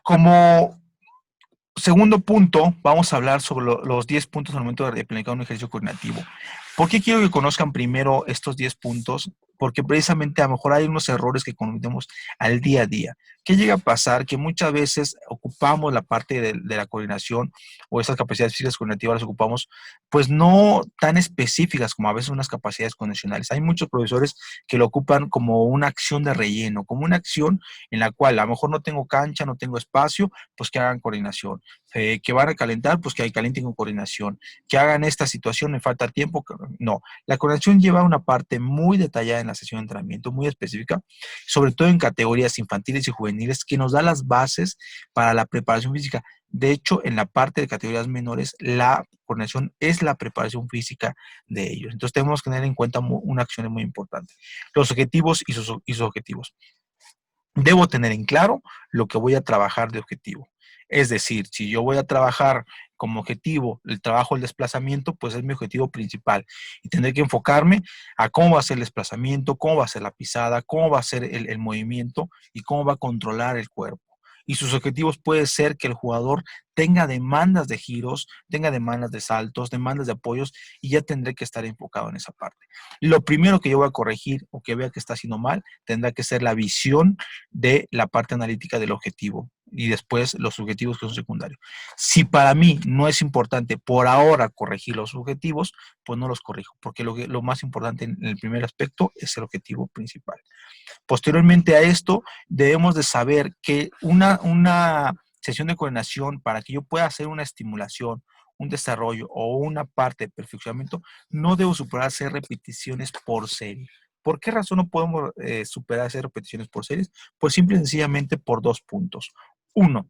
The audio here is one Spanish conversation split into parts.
Como segundo punto, vamos a hablar sobre los 10 puntos al momento de planificar un ejercicio coordinativo. ¿Por qué quiero que conozcan primero estos 10 puntos? Porque precisamente a lo mejor hay unos errores que cometemos al día a día. ¿Qué llega a pasar? Que muchas veces ocupamos la parte de la coordinación o esas capacidades físicas coordinativas las ocupamos, pues no tan específicas como a veces unas capacidades condicionales. Hay muchos profesores que lo ocupan como una acción de relleno, como una acción en la cual a lo mejor no tengo cancha, no tengo espacio, pues que hagan coordinación. Que van a calentar, pues que calienten con coordinación. Que hagan esta situación, me falta tiempo. No, la coordinación lleva una parte muy detallada en la sesión de entrenamiento, muy específica, sobre todo en categorías infantiles y juveniles, que nos da las bases para la preparación física. De hecho, en la parte de categorías menores, la coordinación es la preparación física de ellos. Entonces, tenemos que tener en cuenta una acción muy importante. Los objetivos y sus objetivos. Debo tener en claro lo que voy a trabajar de objetivo. Es decir, si yo voy a trabajar como objetivo el trabajo del desplazamiento, pues es mi objetivo principal. Y tendré que enfocarme a cómo va a ser el desplazamiento, cómo va a ser la pisada, cómo va a ser el movimiento y cómo va a controlar el cuerpo. Y sus objetivos puede ser que el jugador tenga demandas de giros, tenga demandas de saltos, demandas de apoyos, y ya tendré que estar enfocado en esa parte. Lo primero que yo voy a corregir o que vea que está haciendo mal, tendrá que ser la visión de la parte analítica del objetivo y después los objetivos que son secundarios. Si para mí no es importante por ahora corregir los objetivos, pues no los corrijo, porque lo más importante en el primer aspecto es el objetivo principal. Posteriormente a esto, debemos de saber que una sesión de coordinación para que yo pueda hacer una estimulación, un desarrollo o una parte de perfeccionamiento, no debo superar 6 repeticiones por serie. ¿Por qué razón no podemos superar 6 repeticiones por series? Pues simple y sencillamente por 2 puntos. Uno,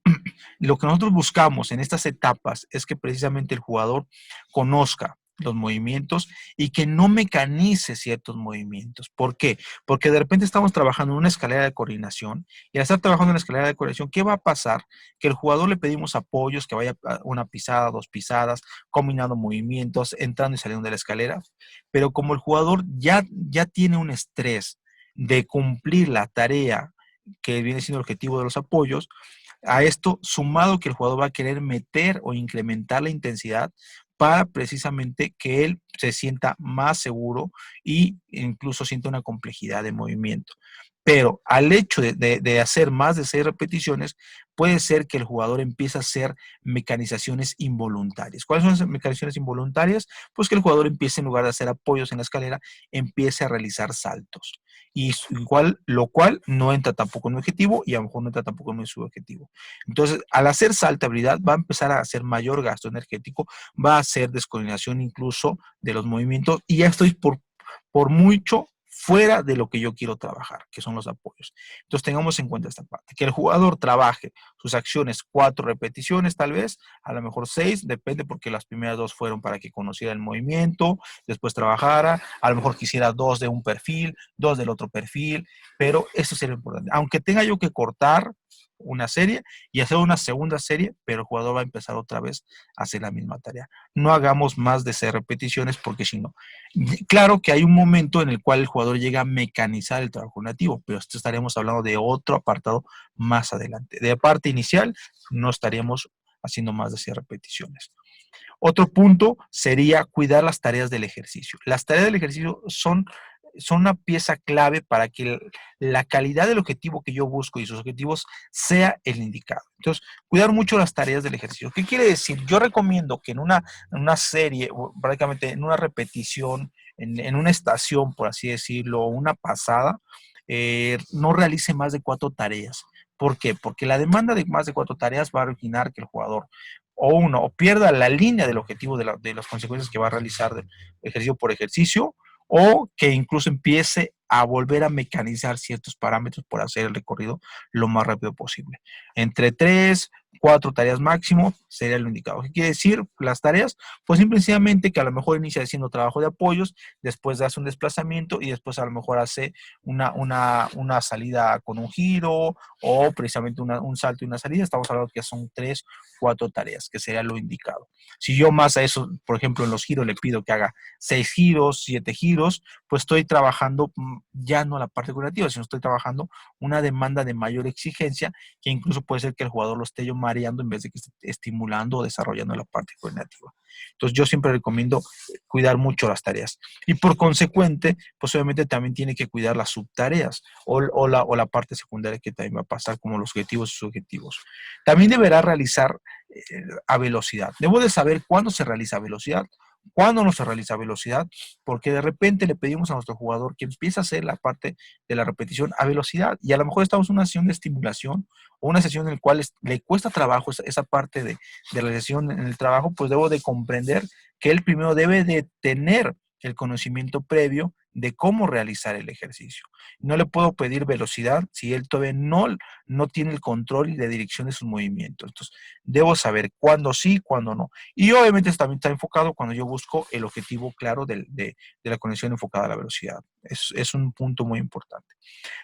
lo que nosotros buscamos en estas etapas es que precisamente el jugador conozca los movimientos y que no mecanice ciertos movimientos. ¿Por qué? Porque de repente estamos trabajando en una escalera de coordinación y al estar trabajando en la escalera de coordinación, ¿qué va a pasar? Que el jugador le pedimos apoyos, que vaya a una pisada, 2 pisadas, combinando movimientos, entrando y saliendo de la escalera, pero como el jugador ya tiene un estrés de cumplir la tarea que viene siendo el objetivo de los apoyos, a esto, sumado que el jugador va a querer meter o incrementar la intensidad para precisamente que él se sienta más seguro e incluso sienta una complejidad de movimiento. Pero al hecho de hacer más de 6 repeticiones, puede ser que el jugador empiece a hacer mecanizaciones involuntarias. ¿Cuáles son las mecanizaciones involuntarias? Pues que el jugador empiece, en lugar de hacer apoyos en la escalera, empiece a realizar saltos. Y igual, lo cual no entra tampoco en mi objetivo y a lo mejor no entra tampoco en mi subjetivo. Entonces, al hacer saltabilidad, va a empezar a hacer mayor gasto energético, va a hacer descoordinación incluso de los movimientos y ya estoy por mucho fuera de lo que yo quiero trabajar, que son los apoyos. Entonces tengamos en cuenta esta parte, que el jugador trabaje sus acciones 4 repeticiones tal vez, a lo mejor 6, depende porque las primeras 2 fueron para que conociera el movimiento, después trabajara, a lo mejor quisiera 2 de un perfil, 2 del otro perfil, pero eso sería importante. Aunque tenga yo que cortar una serie y hacer una segunda serie, pero el jugador va a empezar otra vez a hacer la misma tarea. No hagamos más de 6 repeticiones porque si no, claro que hay un momento en el cual el jugador llega a mecanizar el trabajo nativo, pero esto estaremos hablando de otro apartado más adelante. De parte inicial, no estaríamos haciendo más de 6 repeticiones. Otro punto sería cuidar las tareas del ejercicio. Las tareas del ejercicio son una pieza clave para que la calidad del objetivo que yo busco y sus objetivos sea el indicado. Entonces, cuidar mucho las tareas del ejercicio. ¿Qué quiere decir? Yo recomiendo que en una serie, prácticamente en una repetición, en una estación, por así decirlo, una pasada, no realice más de 4 tareas. ¿Por qué? Porque la demanda de más de 4 tareas va a originar que el jugador o pierda la línea del objetivo de las consecuencias que va a realizar de ejercicio por ejercicio, o que incluso empiece a volver a mecanizar ciertos parámetros por hacer el recorrido lo más rápido posible. Entre 3, 4 tareas máximo sería lo indicado. ¿Qué quiere decir las tareas? Pues simplemente que a lo mejor inicia haciendo trabajo de apoyos, después hace un desplazamiento y después a lo mejor hace una salida con un giro o precisamente un salto y una salida. Estamos hablando que son 3, 4 tareas, que sería lo indicado. Si yo más a eso, por ejemplo, en los giros le pido que haga 6 giros, 7 giros, pues estoy trabajando ya no la parte cognitiva, sino estoy trabajando una demanda de mayor exigencia, que incluso puede ser que el jugador lo esté yo mareando en vez de que esté estimulando o desarrollando la parte cognitiva. Entonces yo siempre recomiendo cuidar mucho las tareas. Y por consecuente, pues obviamente también tiene que cuidar las subtareas o la parte secundaria que también va a pasar, como los objetivos y subjetivos. También deberá realizar a velocidad. Debo de saber cuándo se realiza a velocidad, cuándo no se realiza a velocidad, porque de repente le pedimos a nuestro jugador que empiece a hacer la parte de la repetición a velocidad y a lo mejor estamos en una sesión de estimulación o una sesión en la cual le cuesta trabajo esa parte de la sesión en el trabajo, pues debo de comprender que él primero debe de tener el conocimiento previo de cómo realizar el ejercicio. No le puedo pedir velocidad si él todavía no tiene el control y la dirección de sus movimientos. Entonces, debo saber cuándo sí, cuándo no. Y obviamente también está enfocado cuando yo busco el objetivo claro de la conexión enfocada a la velocidad. Es un punto muy importante.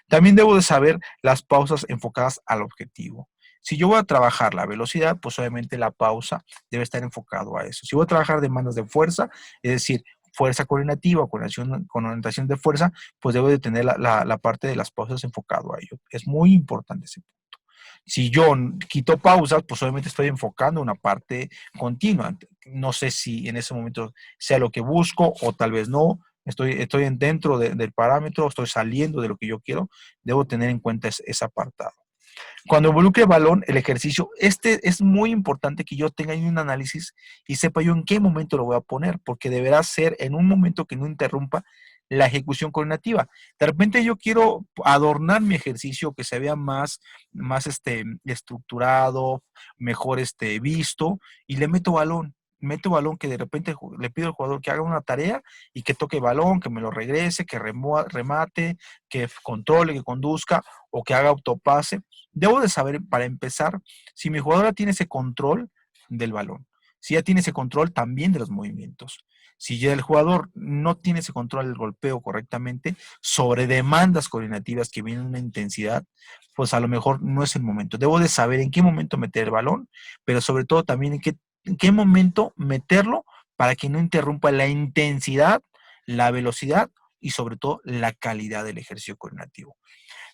También debo de saber las pausas enfocadas al objetivo. Si yo voy a trabajar la velocidad, pues obviamente la pausa debe estar enfocado a eso. Si voy a trabajar demandas de fuerza, es decir, fuerza coordinativa, con orientación de fuerza, pues debo de tener la parte de las pausas enfocado a ello. Es muy importante ese punto. Si yo quito pausas, pues obviamente estoy enfocando una parte continua. No sé si en ese momento sea lo que busco o tal vez no. Estoy dentro del parámetro, estoy saliendo de lo que yo quiero. Debo tener en cuenta ese apartado. Cuando involucre balón, el ejercicio, es muy importante que yo tenga un análisis y sepa yo en qué momento lo voy a poner, porque deberá ser en un momento que no interrumpa la ejecución coordinativa. De repente yo quiero adornar mi ejercicio, que se vea más estructurado, mejor visto, y le meto balón. Meto balón que de repente le pido al jugador que haga una tarea y que toque balón, que me lo regrese, que remate, que controle, que conduzca o que haga autopase. Debo de saber, para empezar, si mi jugadora tiene ese control del balón, si ya tiene ese control también de los movimientos. Si ya el jugador no tiene ese control del golpeo correctamente, sobre demandas coordinativas que vienen una intensidad, pues a lo mejor no es el momento. Debo de saber en qué momento meter el balón, pero sobre todo también en qué momento meterlo para que no interrumpa la intensidad, la velocidad y sobre todo la calidad del ejercicio coordinativo.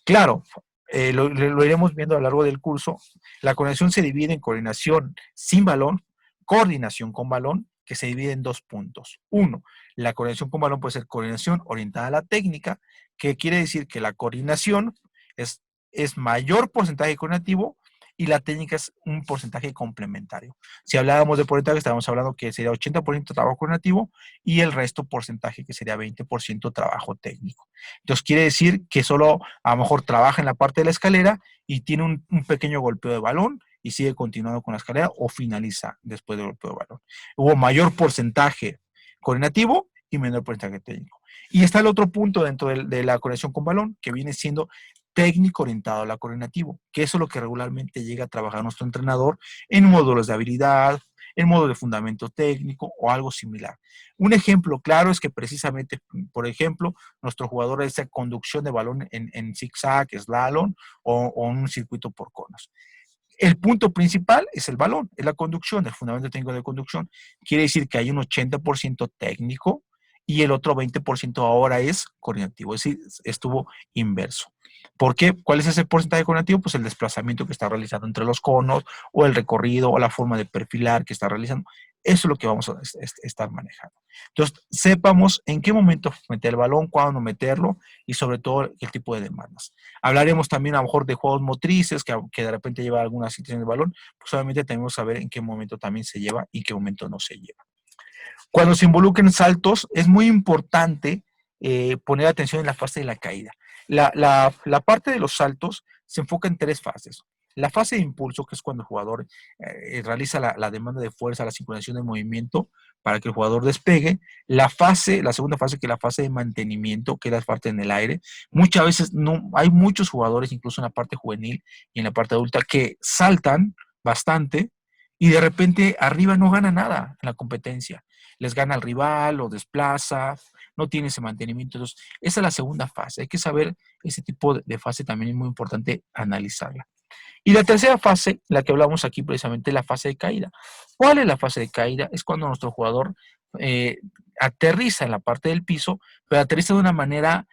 Claro, lo iremos viendo a lo largo del curso. La coordinación se divide en coordinación sin balón, coordinación con balón, que se divide en dos puntos. Uno, la coordinación con balón puede ser coordinación orientada a la técnica, que quiere decir que la coordinación es, es mayor porcentaje coordinativo y la técnica es un porcentaje complementario. Si hablábamos de porcentaje, estábamos hablando que sería 80% trabajo coordinativo y el resto porcentaje que sería 20% trabajo técnico. Entonces quiere decir que solo a lo mejor trabaja en la parte de la escalera y tiene un pequeño golpeo de balón y sigue continuando con la escalera o finaliza después del golpeo de balón. Hubo mayor porcentaje coordinativo y menor porcentaje técnico. Y está el otro punto dentro de la coordinación con balón, que viene siendo técnico orientado a la coordinativo, que eso es lo que regularmente llega a trabajar nuestro entrenador en módulos de habilidad, en módulo de fundamento técnico o algo similar. Un ejemplo claro es que precisamente, por ejemplo, nuestro jugador hace conducción de balón en zigzag, slalom o en un circuito por conos. El punto principal es el balón, es la conducción, el fundamento técnico de conducción. Quiere decir que hay un 80% técnico y el otro 20% ahora es coordinativo, es decir, estuvo inverso. ¿Por qué? ¿Cuál es ese porcentaje coordinativo? Pues el desplazamiento que está realizando entre los conos o el recorrido o la forma de perfilar que está realizando. Eso es lo que vamos a estar manejando. Entonces, sepamos en qué momento meter el balón, cuándo meterlo y sobre todo el tipo de demandas. Hablaremos también a lo mejor de juegos motrices que de repente lleva alguna situación de balón, pues obviamente tenemos que saber en qué momento también se lleva y en qué momento no se lleva. Cuando se involucren saltos, es muy importante poner atención en la fase de la caída. La parte de los saltos se enfoca en tres fases. La fase de impulso, que es cuando el jugador realiza la demanda de fuerza, la sincronización de movimiento para que el jugador despegue. La segunda fase, que es la fase de mantenimiento, que es la parte en el aire. Muchas veces no, hay muchos jugadores, incluso en la parte juvenil y en la parte adulta, que saltan bastante y de repente arriba no gana nada en la competencia. Les gana al rival, lo desplaza, no tiene ese mantenimiento. Entonces, esa es la segunda fase. Hay que saber ese tipo de fase, también es muy importante analizarla. Y la tercera fase, la que hablamos aquí precisamente, es la fase de caída. ¿Cuál es la fase de caída? Es cuando nuestro jugador aterriza en la parte del piso, pero aterriza de una manera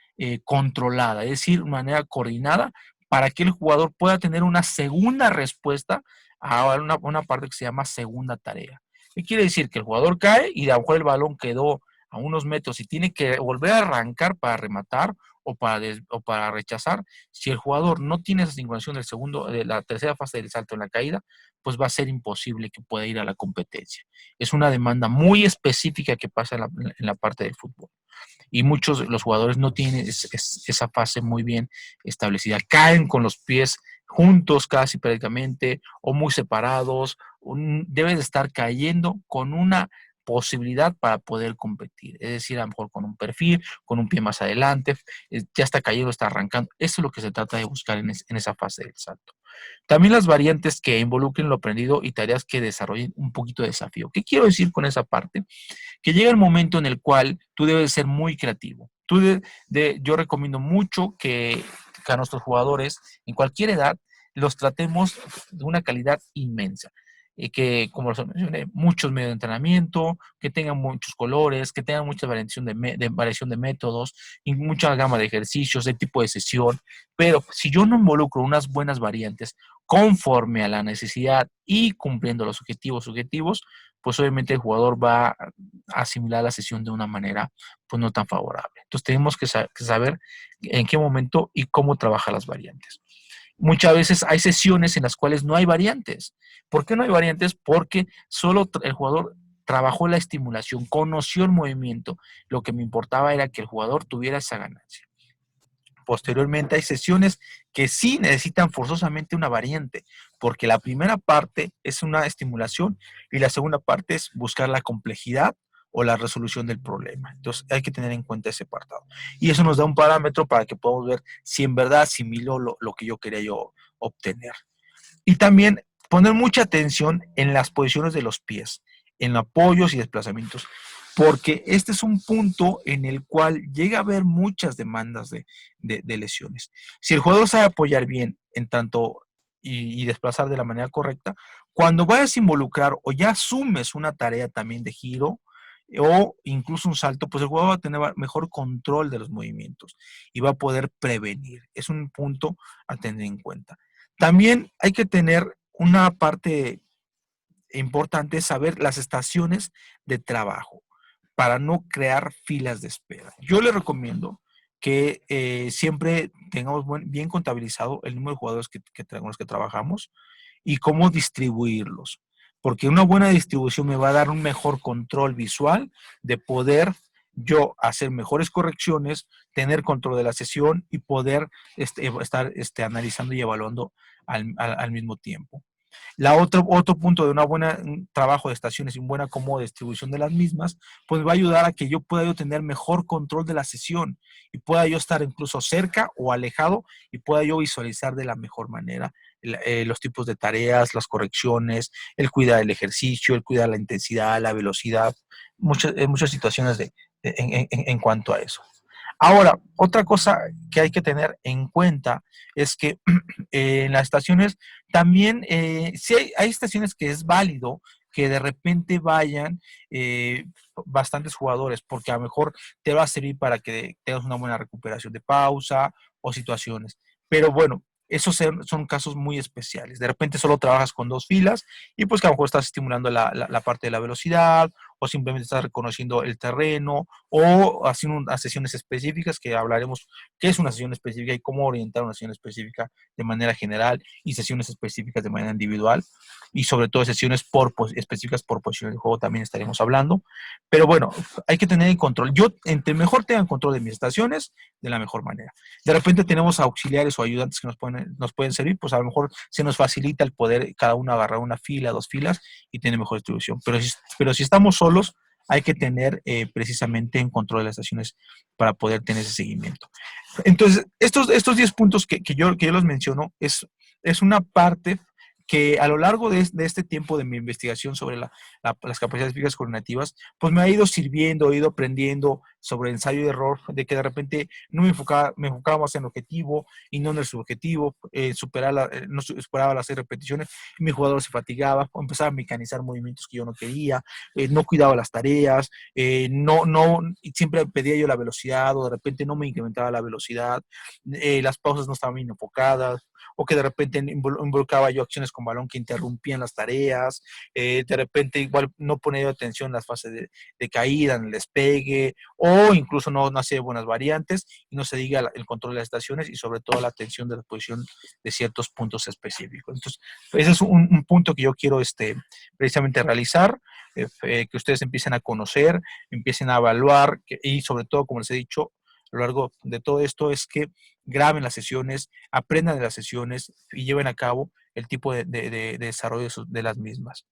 controlada, es decir, de una manera coordinada, para que el jugador pueda tener una segunda respuesta a una parte que se llama segunda tarea. ¿Qué quiere decir? Que el jugador cae y a lo mejor el balón quedó a unos metros y tiene que volver a arrancar para rematar o para rechazar. Si el jugador no tiene esa sincronización de la tercera fase del salto en la caída, pues va a ser imposible que pueda ir a la competencia. Es una demanda muy específica que pasa en la parte del fútbol. Y muchos de los jugadores no tienen esa fase muy bien establecida. Caen con los pies juntos casi prácticamente o muy separados. Deben de estar cayendo con una posibilidad para poder competir. Es decir, a lo mejor con un perfil, con un pie más adelante, ya está cayendo, está arrancando. Eso es lo que se trata de buscar en esa fase del salto. También las variantes que involucren lo aprendido y tareas que desarrollen un poquito de desafío. ¿Qué quiero decir con esa parte? Que llega el momento en el cual tú debes ser muy creativo. Yo recomiendo mucho que a nuestros jugadores, en cualquier edad, los tratemos de una calidad inmensa. Que, como les mencioné, muchos medios de entrenamiento, que tengan muchos colores, que tengan mucha variación de métodos, y mucha gama de ejercicios, de tipo de sesión. Pero si yo no involucro unas buenas variantes conforme a la necesidad y cumpliendo los objetivos, pues obviamente el jugador va a asimilar la sesión de una manera pues no tan favorable. Entonces tenemos que saber en qué momento y cómo trabajar las variantes. Muchas veces hay sesiones en las cuales no hay variantes. ¿Por qué no hay variantes? Porque solo el jugador trabajó la estimulación, conoció el movimiento. Lo que me importaba era que el jugador tuviera esa ganancia. Posteriormente hay sesiones que sí necesitan forzosamente una variante, porque la primera parte es una estimulación y la segunda parte es buscar la complejidad o la resolución del problema. Entonces hay que tener en cuenta ese apartado. Y eso nos da un parámetro para que podamos ver si en verdad asimiló lo que yo quería yo obtener. Y también poner mucha atención en las posiciones de los pies, en apoyos y desplazamientos, porque este es un punto en el cual llega a haber muchas demandas de lesiones. Si el jugador sabe apoyar bien en tanto y desplazar de la manera correcta, cuando vayas a involucrar o ya asumes una tarea también de giro o incluso un salto, pues el jugador va a tener mejor control de los movimientos y va a poder prevenir. Es un punto a tener en cuenta. También hay que tener una parte importante, saber las estaciones de trabajo para no crear filas de espera. Yo le recomiendo que siempre tengamos bien contabilizado el número de jugadores con los que trabajamos y cómo distribuirlos. Porque una buena distribución me va a dar un mejor control visual de poder yo hacer mejores correcciones, tener control de la sesión y poder estar analizando y evaluando al mismo tiempo. Otro punto de un trabajo de estaciones y un buen acomodo de distribución de las mismas, pues va a ayudar a que yo pueda yo tener mejor control de la sesión y pueda yo estar incluso cerca o alejado y pueda yo visualizar de la mejor manera los tipos de tareas, las correcciones, el cuidar el ejercicio, el cuidar la intensidad, la velocidad, muchas situaciones en cuanto a eso. Ahora, otra cosa que hay que tener en cuenta es que en las estaciones también, sí hay estaciones que es válido que de repente vayan bastantes jugadores, porque a lo mejor te va a servir para que tengas una buena recuperación de pausa o situaciones. Pero bueno, esos son casos muy especiales. De repente solo trabajas con dos filas y pues que a lo mejor estás estimulando la parte de la velocidad o simplemente estás reconociendo el terreno o haciendo unas sesiones específicas que hablaremos qué es una sesión específica y cómo orientar una sesión específica de manera general y sesiones específicas de manera individual y sobre todo sesiones específicas por posición del juego también estaremos hablando. Pero bueno, hay que tener el control. Yo, entre mejor tengan control de mis estaciones, de la mejor manera. De repente tenemos auxiliares o ayudantes que nos pueden servir, pues a lo mejor se nos facilita el poder cada uno agarrar una fila, dos filas y tener mejor distribución. Pero si estamos solos, hay que tener precisamente en control de las estaciones para poder tener ese seguimiento. Entonces, estos 10 puntos que yo los menciono es una parte que a lo largo de este tiempo de mi investigación sobre las capacidades físicas coordinativas, pues me ha ido sirviendo, he ido aprendiendo sobre ensayo y error, de que de repente no me enfocaba más en el objetivo y no en el subjetivo, no superaba las 6 repeticiones, y mi jugador se fatigaba, o empezaba a mecanizar movimientos que yo no quería, no cuidaba las tareas, siempre pedía yo la velocidad, o de repente no me incrementaba la velocidad, las pausas no estaban bien enfocadas, o que de repente involucraba yo acciones con balón que interrumpían las tareas, de repente igual no ponía yo atención en las fases de caída, en el despegue, o incluso no hacía buenas variantes, y no se diga el control de las estaciones y sobre todo la atención de la posición de ciertos puntos específicos. Entonces, ese es un punto que yo quiero precisamente realizar, que ustedes empiecen a conocer, empiecen a evaluar, y sobre todo, como les he dicho, a lo largo de todo esto, es que graben las sesiones, aprendan de las sesiones y lleven a cabo el tipo de desarrollo de las mismas.